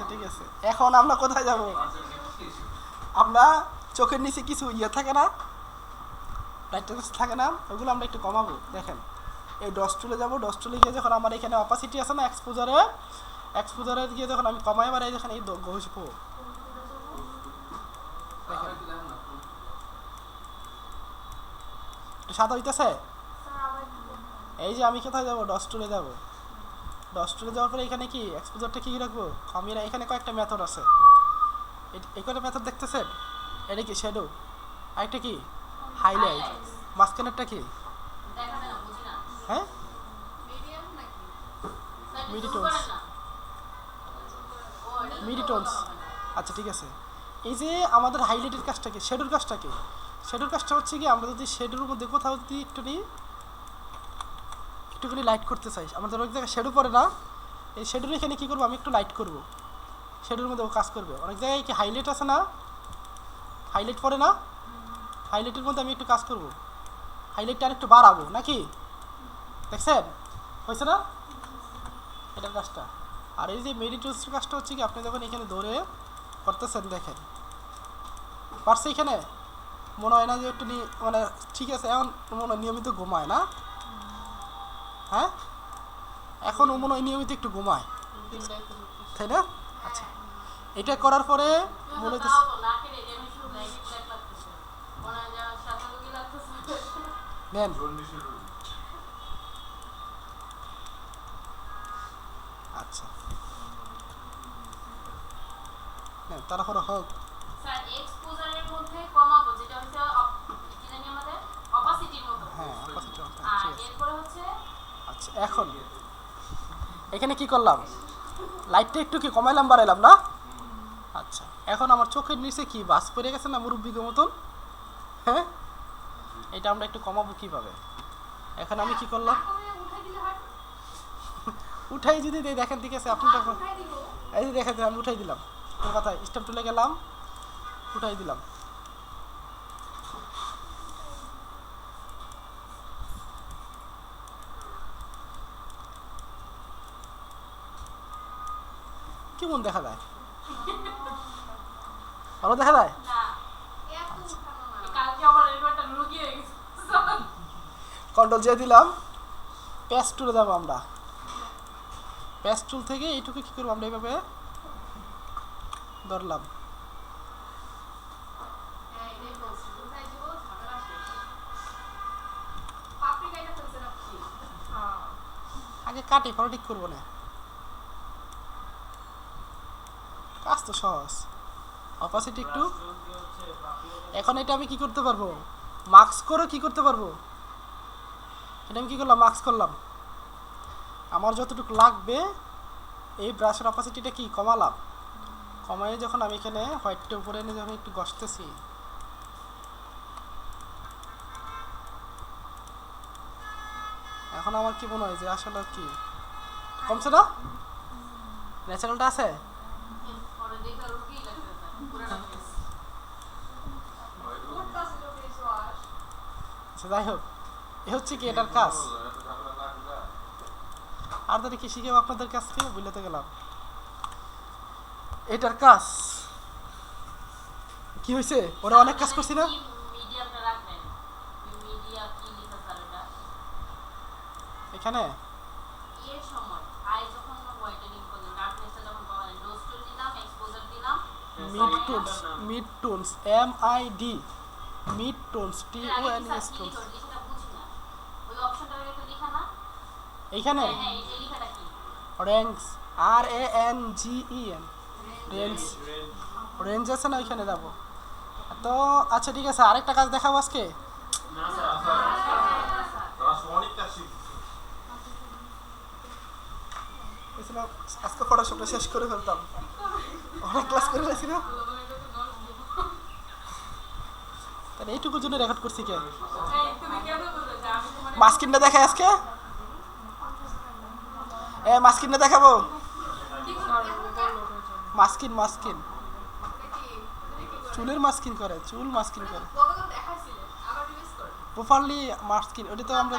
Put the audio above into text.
আচ্ছা ঠিক আছে, এখন আমরা কোথায় যাব? আমরা চোখের নিচে কিছু থাকে না, ব্রাইটনেস থাকে না, ওগুলো আমরা একটু কমাবো। দেখেন এই ডস টুলে যাবো, ডস টুলে গিয়ে যখন আমার এখানে অপাসিটি আছে না, এক্সপোজারে গিয়ে যখন আমি কমাই আবার এই যখন এই ঘষবো, দেখেন একটু সাদা হইতেছে। এই যে আমি কোথায় যাবো, ডস টুলে যাবো, ডস টুলে যাওয়ার পরে এখানে কি এক্সপোজারটা কি রাখবো আমি, এখানে কয়েকটা মেথড আছে, এই কয়টা মেথড দেখতেছেন, এটা কি শ্যাডো, আরেকটা কি হাইলাইট, মাঝখানেরটা কি হ্যাঁ মিডিটোনস। আচ্ছা ঠিক আছে, এই যে আমাদের হাইলাইটের কাজটা কি, শ্যাডোর কাজটা কি, শ্যাডোর কাজটা হচ্ছে কি আমরা যদি শ্যাডোর মধ্যে কোথাও যদি একটুখানি লাইট করতে চাই, আমাদের অনেক জায়গায় শ্যাডো পড়ে না, এই শ্যাডোর এখানে কী করবো আমি একটু লাইট করব, শ্যাডোর মধ্যে ও কাজ করবে। অনেক জায়গায় কি হাইলাইট আছে না, হাইলাইট পড়ে না, হাইলাইটের মধ্যে আমি একটু কাজ করব, হাইলাইটটা আর একটু বাড়াবো নাকি, দেখছেন হয়েছে না এটার কাজটা। আর এই যে মেডিটেশনের কাজটা হচ্ছে কি আপনি যখন এখানে ধরে করতেছেন, দেখেন পারছে, এখানে মনে হয় না যে একটু মানে ঠিক আছে, এখন মনে হয় নিয়মিত ঘুমায় না, হ্যাঁ এখন ও মনে হয় নিয়মিত একটু ঘুমায়, তাই না? আচ্ছা এটা করার পরে মনে হচ্ছে নেন, আচ্ছা নেন তারপরে হোক। স্যার এক্সপোজারের মধ্যে কমাবো, যেটা হচ্ছে কি জানি আমাদের অপাসিটির মধ্যে, হ্যাঁ অপাসিটি, আর এরপরে হচ্ছে আচ্ছা এখন এখানে কি করলাম, লাইটটা একটু কি কমাইলাম বাড়াইলাম না, আচ্ছা এখন আমার চোখের নিচে কি বাস পড়ে গেছে না মুরব্বিকের মতন, হ্যাঁ এটা আমরা একটু কমাবো কিভাবে, এখন আমি কি করলাম উঠাই যদি দেই, দেখেন ঠিক আছে আপনি তখন এই যে দেখেন আমি উঠাই দিলাম, তোর কথা স্টেপ তুলে গেলাম উঠাই দিলাম, কেমন দেখা যায়, ভালো দেখা যায়, কন্ট্রোল যে দিলাম, পেস্ট টুলে যাবো আমরা, পেস্ট টুল থেকে এইটুকু কি করবো আমরা এইভাবে ধরলাম, আগে কাটি পরে ঠিক করবো না, কাজ তো সহজ, অপাসিটি একটু, এখন এটা আমি কি করতে পারবো, মার্কস করে কি করতে পারবো, এটা আমি কি করলাম মার্কস করলাম, আমার যতটুকু লাগবে এই ব্রাশের অপাসিটিটা কি কমালাম, কমাই যখন আমি এখানে হোয়াইটটা উপরে এনে যখন একটু ঘষতেছি, এখন আমার কি মনে হয় যে আসলে কি কমছে না, ন্যাচারালটা আছে, যাই হোক এ হচ্ছে কি এটার কাজ, আর তাহলে কি শিখে আপনাদের কাছ থেকে বুঝতে গেলাম, এটার কাজ কি হয়েছে, ওরা অনেক কাজ করছি না, এখানে mid tones MID mid tones TONS tones, এইখানে রেঞ্জ RANGEN রেঞ্জ, রেঞ্জ আছে না ওইখানে যাবো তো। আচ্ছা ঠিক আছে আরেকটা কাজ দেখাবো আজকে, আজকে ফটোশপটা শেষ করে ফেলতাম, অনেক ক্লাস করে ফেলছি না, তাহলে এইটুকুর জন্য রেকর্ড করছি কে, মাস্কিনটা দেখায় আজকে, মাস্কিনটা দেখাবো, মাস্কিন মাস্কিন চুলের মাস্কিন করে, চুল মাস্কিন করে প্রপারলি মাস্কিন, ওটা তো আমরা